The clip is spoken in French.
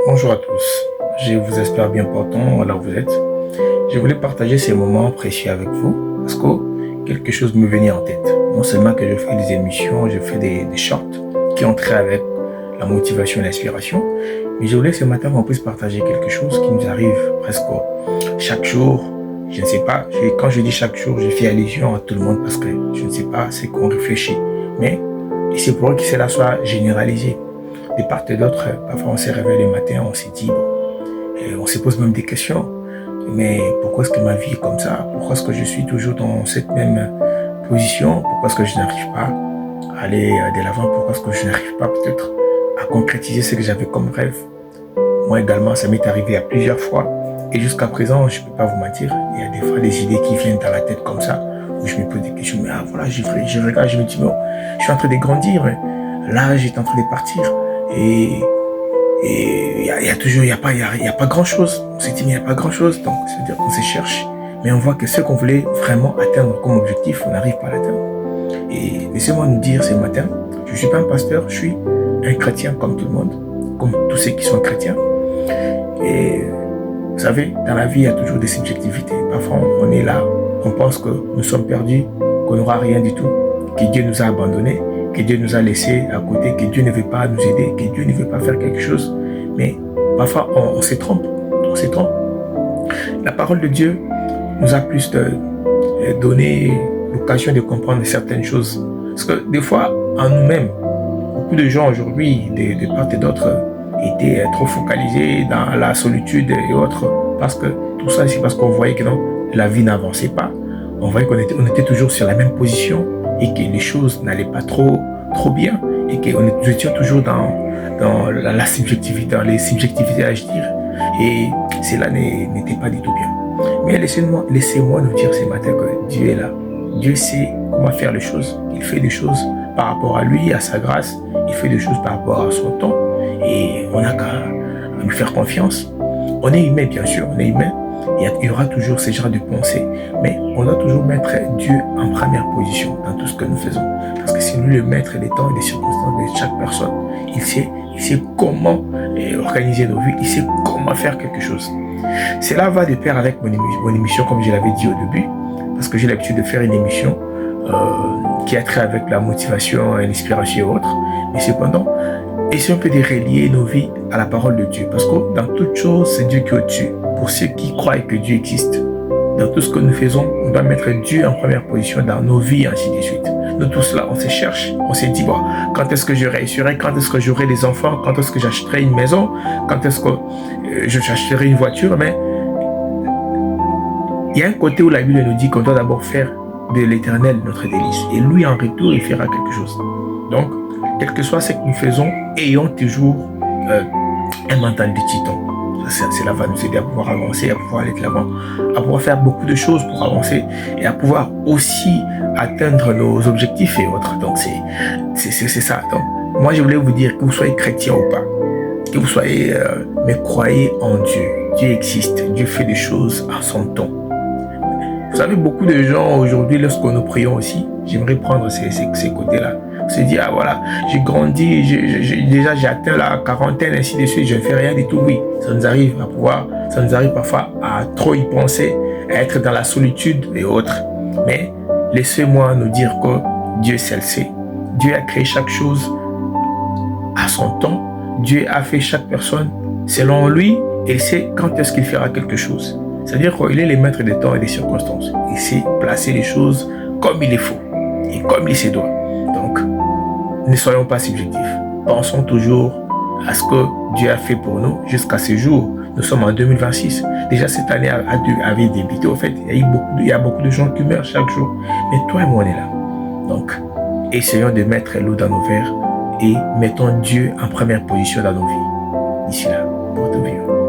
Bonjour à tous, je vous espère bien portant là où vous êtes. Je voulais partager ces moments précieux avec vous parce que quelque chose me venait en tête. Non seulement que je fais des émissions, je fais des shorts qui ont trait avec la motivation et l'inspiration, mais je voulais ce matin qu'on puisse partager quelque chose qui nous arrive presque chaque jour. Je ne sais pas, quand je dis chaque jour, je fais allusion à tout le monde parce que je ne sais pas ce qu'on réfléchit. Mais c'est pour que cela soit généralisé. De part et d'autre, parfois on s'est réveillé le matin, on s'est dit, bon, on se pose même des questions. Mais pourquoi est-ce que ma vie est comme ça? Pourquoi est-ce que je suis toujours dans cette même position? Pourquoi est-ce que je n'arrive pas à aller de l'avant? Pourquoi est-ce que je n'arrive pas peut-être à concrétiser ce que j'avais comme rêve? Moi également, ça m'est arrivé à plusieurs fois. Et jusqu'à présent, je ne peux pas vous mentir, il y a des fois des idées qui viennent dans la tête comme ça, où je me pose des questions. Mais voilà, je regarde, je me dis, bon, je suis en train de grandir, mais l'âge est en train de partir. Et il y a toujours, il y a pas grand chose. On s'est dit, mais il n'y a pas grand chose. Donc, c'est-à-dire qu'on se cherche. Mais on voit que ce qu'on voulait vraiment atteindre comme objectif, on n'arrive pas à l'atteindre. Et laissez-moi nous dire ce matin, je ne suis pas un pasteur, je suis un chrétien comme tout le monde, comme tous ceux qui sont chrétiens. Et vous savez, dans la vie, il y a toujours des subjectivités. Parfois, on est là, on pense que nous sommes perdus, qu'on n'aura rien du tout, que Dieu nous a abandonnés, que Dieu nous a laissés à côté, que Dieu ne veut pas nous aider, que Dieu ne veut pas faire quelque chose. Mais parfois, on se trompe. On se trompe. La parole de Dieu nous a plus donné l'occasion de comprendre certaines choses. Parce que des fois, en nous-mêmes, beaucoup de gens aujourd'hui, de part et d'autre, étaient trop focalisés dans la solitude et autres. Parce que tout ça, c'est parce qu'on voyait que non, la vie n'avançait pas. On voyait qu'on était toujours sur la même position et que les choses n'allaient pas trop bien et que nous étions toujours dans la subjectivité, dans les subjectivités à dire. Et cela n'était pas du tout bien. Mais laissez-moi nous dire ce matin que Dieu est là. Dieu sait comment faire les choses. Il fait des choses par rapport à lui, à sa grâce. Il fait des choses par rapport à son temps. Et on n'a qu'à lui faire confiance. On est humain, bien sûr, on est humain. Il y aura toujours ce genre de pensée, mais on doit toujours mettre Dieu en première position dans tout ce que nous faisons. Parce que c'est lui le maître des temps et des circonstances de chaque personne. Il sait comment organiser nos vies, il sait comment faire quelque chose. Cela va de pair avec mon émission, comme je l'avais dit au début, parce que j'ai l'habitude de faire une émission qui a trait avec la motivation, l'inspiration et autres. Mais cependant, essayons un peu de relier nos vies à la parole de Dieu. Parce que dans toute chose, c'est Dieu qui est au-dessus. Pour ceux qui croient que Dieu existe, dans tout ce que nous faisons, on doit mettre Dieu en première position dans nos vies, ainsi de suite. Nous tous là, on se cherche, on se dit, bon, quand est-ce que je réussirai, quand est-ce que j'aurai des enfants, quand est-ce que j'achèterai une maison, quand est-ce que j'achèterai une voiture, mais il y a un côté où la Bible nous dit qu'on doit d'abord faire de l'Éternel notre délice. Et lui, en retour, il fera quelque chose. Donc, quel que soit ce que nous faisons, ayons toujours un mental de titan. Cela va nous aider à pouvoir avancer, à pouvoir aller de l'avant, à pouvoir faire beaucoup de choses pour avancer et à pouvoir aussi atteindre nos objectifs et autres. Donc, c'est ça. Donc, moi, je voulais vous dire que vous soyez chrétien ou pas, que vous soyez, mais croyez en Dieu. Dieu existe, Dieu fait des choses à son temps. Vous savez, beaucoup de gens aujourd'hui, lorsque nous prions aussi, j'aimerais prendre ces côtés-là. On se dit, ah voilà, j'ai grandi, déjà j'ai atteint la quarantaine, ainsi de suite, je ne fais rien du tout. Oui, ça nous arrive parfois à trop y penser, à être dans la solitude et autres. Mais laissez-moi nous dire que Dieu seul sait. Dieu a créé chaque chose à son temps. Dieu a fait chaque personne selon lui et il sait quand est-ce qu'il fera quelque chose. C'est-à-dire qu'il est le maître des temps et des circonstances. Il sait placer les choses comme il les faut et comme il se doit. Donc, ne soyons pas subjectifs. Pensons toujours à ce que Dieu a fait pour nous jusqu'à ce jour. Nous sommes en 2026. Déjà, cette année avait débuté. Au fait, il y a beaucoup de gens qui meurent chaque jour. Mais toi et moi, on est là. Donc, essayons de mettre l'eau dans nos verres et mettons Dieu en première position dans nos vies. D'ici là, portez-vous bien.